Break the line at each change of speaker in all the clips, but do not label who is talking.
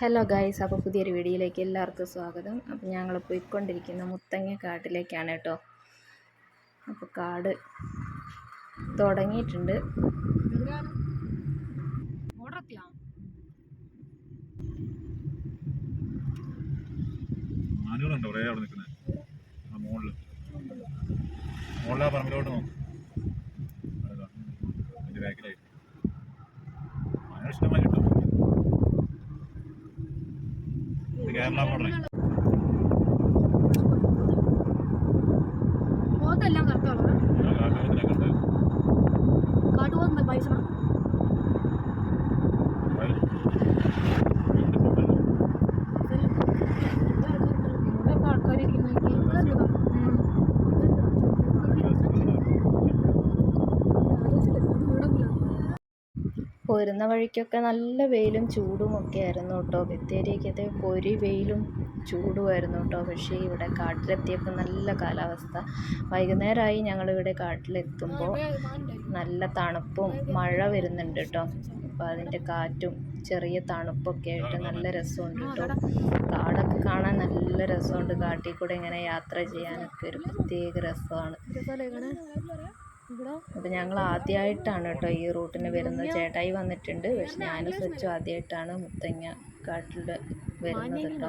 Hello guys, അപ്പോൾ പുതിയൊരു വീഡിയോയിലേക്ക് എല്ലാവർക്കും സ്വാഗതം. അപ്പോൾ ഞങ്ങൾ പോയിക്കൊണ്ടിരിക്കുന്ന മുത്തങ്ങ കാട്ടിലേക്കാണ് കേട്ടോ. അപ്പോൾ കാട് തുടങ്ങിയിട്ടുണ്ട്.
കേരള ബോർഡർ
എല്ലാം കാട്ടുപോകുന്ന പൈസ
പോരുന്ന വഴിക്കൊക്കെ നല്ല വെയിലും ചൂടും ഒക്കെ ആയിരുന്നു കേട്ടോ. ബത്തേരിക്കത്തെ പൊരി വെയിലും ചൂടുമായിരുന്നു കേട്ടോ. പക്ഷേ ഇവിടെ കാട്ടിലെത്തിയപ്പോൾ നല്ല കാലാവസ്ഥ. വൈകുന്നേരമായി ഞങ്ങളിവിടെ കാട്ടിലെത്തുമ്പോൾ നല്ല തണുപ്പും മഴ വരുന്നുണ്ട് കേട്ടോ. അപ്പോൾ അതിൻ്റെ കാറ്റും ചെറിയ തണുപ്പൊക്കെ ആയിട്ട് നല്ല രസമുണ്ട് കേട്ടോ. കാടൊക്കെ കാണാൻ നല്ല രസമുണ്ട്. കാട്ടിൽ കൂടെ ഇങ്ങനെ യാത്ര ചെയ്യാനൊക്കെ ഒരു പ്രത്യേക രസമാണ്. അപ്പോൾ ഞങ്ങൾ ആദ്യമായിട്ടാണ് കേട്ടോ ഈ റൂട്ടിന് വരുന്നത്. ചേട്ടായി വന്നിട്ടുണ്ട്, പക്ഷെ ഞാനും സ്വച്ഛം ആദ്യമായിട്ടാണ് മുത്തങ്ങ കാട്ടിൽ വരുന്നത് കേട്ടോ.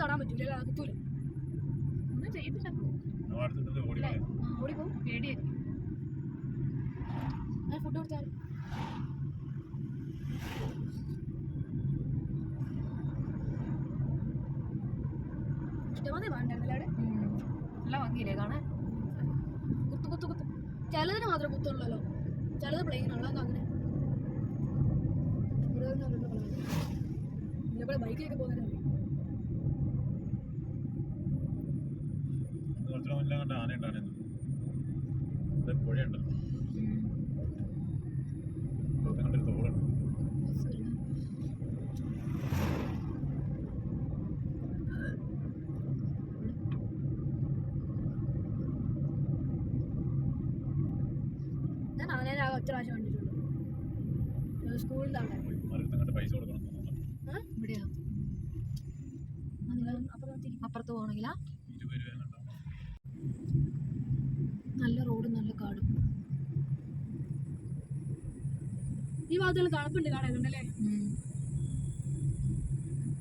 തൊടാൻ പറ്റൂല, കുത്തൂല, ഒന്നും ചെയ്തില്ല. ഓടിപ്പോ പേടിയായിരിക്കും. ഫുഡ് കൊടുത്താൽ ഇഷ്ടമാതെ വേണ്ടല്ലേ? നല്ല ഭംഗിയില്ലേ കാണാൻ? കുത്തു കുത്തു കുത്തു. ചിലതിന് മാത്രം കുത്തുള്ളല്ലോ, ചിലത് പ്ലെയിൻ ഉള്ളത്. അങ്ങനെ ഇവിടെ ബൈക്കിലൊക്കെ പോകുന്നതല്ലേ. ഞാൻ ആനേനെ ഒറ്റ പ്രാവശ്യം കണ്ടിട്ടുള്ളൂ, സ്കൂളിൻ്റെ അവിടെ. ഇവിടെയാ അപ്പുറത്ത് പോകണമെങ്കിലാ? നല്ല റോഡും നല്ല കാടും. ഈ ഭാഗത്തുള്ള തണുപ്പുണ്ട് കാണാനുണ്ടല്ലേ.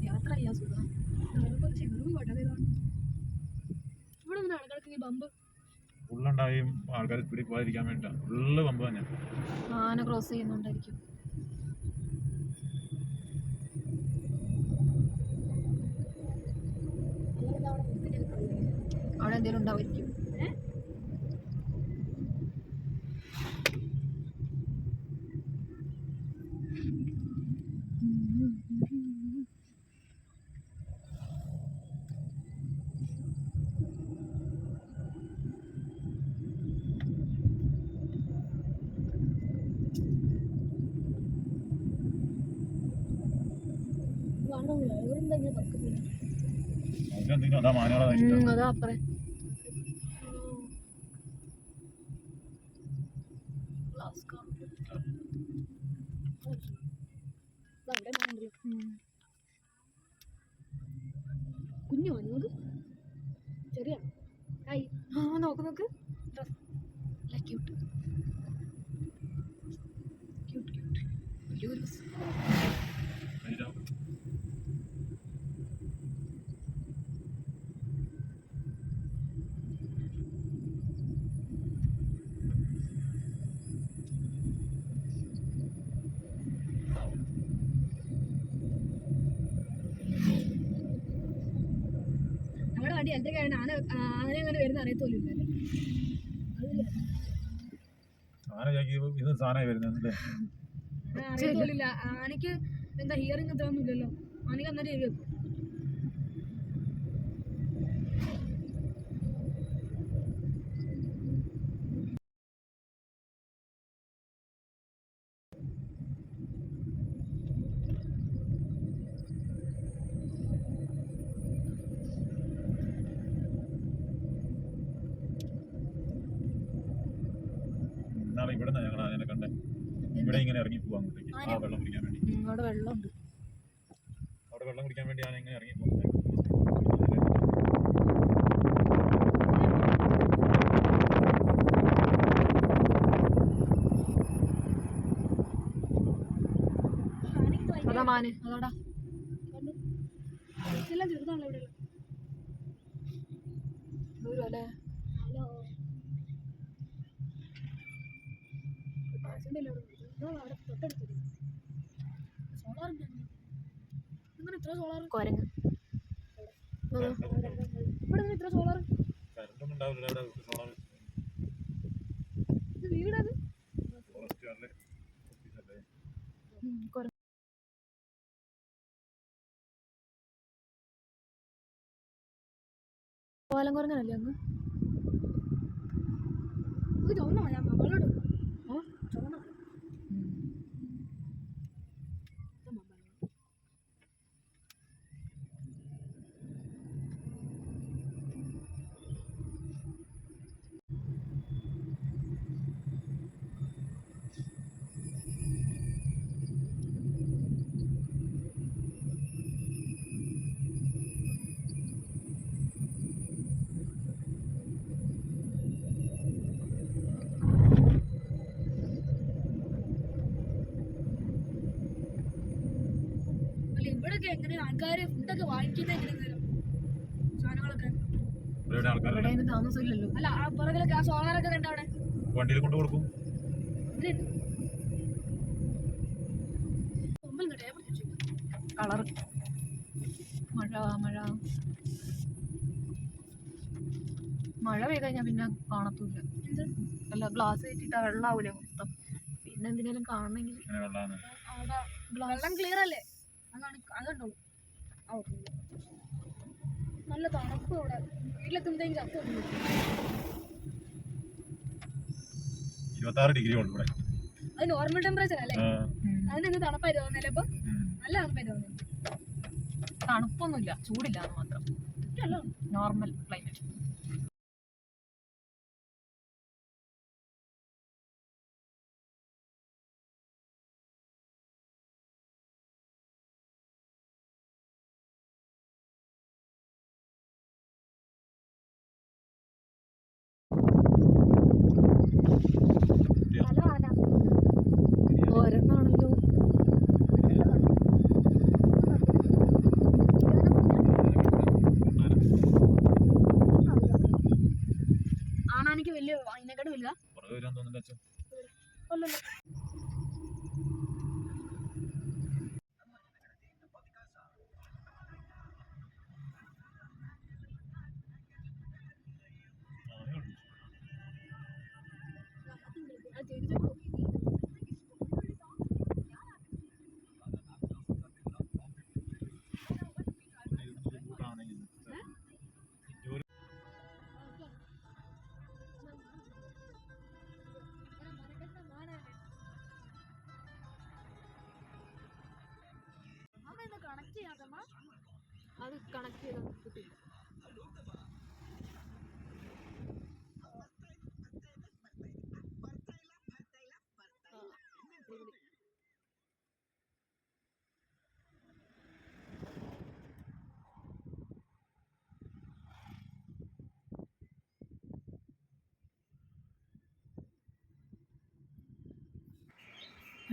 യാത്ര ചെയ്യാൻ സുഖം. ഇവിടെ ഒന്ന് ആൾക്കാർക്ക് ഈ ബമ്പ്
ഫുള്ളുണ്ടായും ആൾക്കാർ സ്പീഡിൽ പോകാതിരിക്കാൻ വേണ്ടിട്ടാ. ഫുള്ള് പമ്പ് തന്നെ.
ആന ക്രോസ് ചെയ്യുന്നുണ്ടായിരിക്കും. അവിടെ എന്തെങ്കിലും ഉണ്ടാവുമായിരിക്കും. അതാ അപ്പറേ കുഞ്ഞു നോക്ക്, ചെറിയ നോക്ക് നോക്ക്. Cute cute cute. വലിയ രസം. വണ്ടി എന്തൊക്കെ ആന അങ്ങനെ വരുന്ന അറിയത്തോലില്ല. അറിയത്തോലില്ല. ആനക്ക് എന്താ ഹിയറിംഗ് എത്രയൊന്നും ഇല്ലല്ലോ. ആനക്ക് അന്നേരം എഴുതി വെക്കും.
ഇവിടെ ഞങ്ങൾ അതിനെ കണ്ടേ. ഇവിടെ ഇങ്ങനെ ഇറങ്ങി പോവാ അങ്ങോട്ടേക്ക് ആ വെള്ളം കുടിക്കാൻ വേണ്ടി.
അവിടെ വെള്ളമുണ്ട്.
അവിടെ വെള്ളം കുടിക്കാൻ വേണ്ടി ഞാൻ ഇങ്ങനെ ഇറങ്ങി പോകുന്നത്.
അതാ മാന് അതാടാ.
ഇതെല്ലാം ചെറുതാണല്ലോ ഇവിടെ
അല്ലേ
അവിടെ തൊട്ടടുത്ത് സോളാറിന്റെ ഇങ്ങനെ ഇത്ര സോളാർ
കുരങ്ങ്.
ഇവിടെ ഇത്ര സോളാർ
കറണ്ടൊന്നും ഉണ്ടാവില്ല ഇവിടെ സോളാർ.
ഇത് വീടത്
ഫോറസ്റ്റുകാരുടെ ഓഫീസല്ലേ.
കോലം കുരങ്ങനല്ലേ അങ്ങ്?
ഇത് ചുവന്ന മഴ മകളോട് ചുവന്ന ഇവിടൊക്കെ എങ്ങനെ ആൾക്കാര് ഫുഡൊക്കെ വാങ്ങിക്കുന്നത് എങ്ങനെ സാധനങ്ങളൊക്കെ
ഇവിടെ ആൾക്കാർ
ഇവിടെ താമസമില്ലല്ലോ.
അല്ല ആ പുറകിലൊക്കെ ആ സോളാറൊക്കെ കണ്ട അവിടെ
വണ്ടിയിൽ കൊണ്ട് കൊടുക്കും.
കളർ മഴ മഴ മഴ പെയ്ത് കഴിഞ്ഞാൽ പിന്നെ കാണത്തൂല്ല. അല്ല ഗ്ലാസ് കയറ്റിട്ട് വെള്ളമാവൂലേ മൊത്തം. പിന്നെ എന്തിനേലും കാണണമെങ്കിൽ
വെള്ളം ക്ലിയർ അല്ലേ അതാണ് അതുണ്ടോ. നല്ല തണുപ്പ് ഇവിടെ വീട്ടിലെത്തുമ്പോഴത്തേക്കും ചത്തു
26 ഡിഗ്രി ഉള്ളു ഇവിടെ.
അത് നോർമൽ ടെമ്പറേച്ചർ അല്ലേ? അതിന് തണുപ്പായി തോന്നുന്നല്ലേ? അപ്പൊ നല്ല തണുപ്പായി തോന്നുന്നു.
തണുപ്പൊന്നുമില്ല, ചൂടില്ല എന്ന് മാത്രം. Normal climate. ഓരോന്നാണല്ലോ.
ആണാനിക്ക് വലിയ അതിനെക്കാട് വലുതാ.
അത് കണക്ട് ചെയ്താൽ കിട്ടില്ല.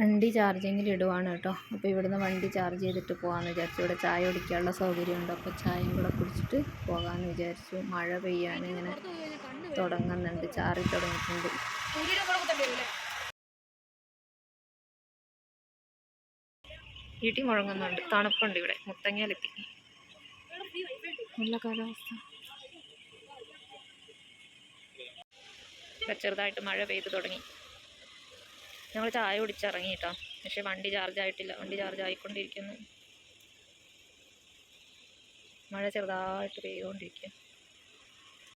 വണ്ടി ചാർജിങ്ങിൽ ഇടുവാണ് കേട്ടോ. അപ്പോൾ ഇവിടുന്ന് വണ്ടി ചാർജ് ചെയ്തിട്ട് പോകാമെന്ന് വിചാരിച്ചു. ഇവിടെ ചായ കുടിക്കാനുള്ള സൗകര്യമുണ്ട്. അപ്പോൾ ചായയും കൂടെ കുടിച്ചിട്ട് പോകാമെന്ന് വിചാരിച്ചു. മഴ പെയ്യാൻ ഇങ്ങനെ തുടങ്ങുന്നുണ്ട്, ചാറി തുടങ്ങിയിട്ടുണ്ട്. ഇടി മുഴങ്ങുന്നുണ്ട്, തണുപ്പുണ്ട് ഇവിടെ. മുത്തങ്ങയിലെത്തി. നല്ല കാലാവസ്ഥ. ചെറുതായിട്ട് മഴ പെയ്ത് തുടങ്ങി. ഞങ്ങൾ ചായ കുടിച്ചിറങ്ങി കേട്ടോ. പക്ഷെ വണ്ടി ചാർജ് ആയിട്ടില്ല. വണ്ടി ചാർജ് ആയിക്കൊണ്ടിരിക്കുന്നു. മഴ ചെറുതായിട്ട് പെയ്തുകൊണ്ടിരിക്കുക.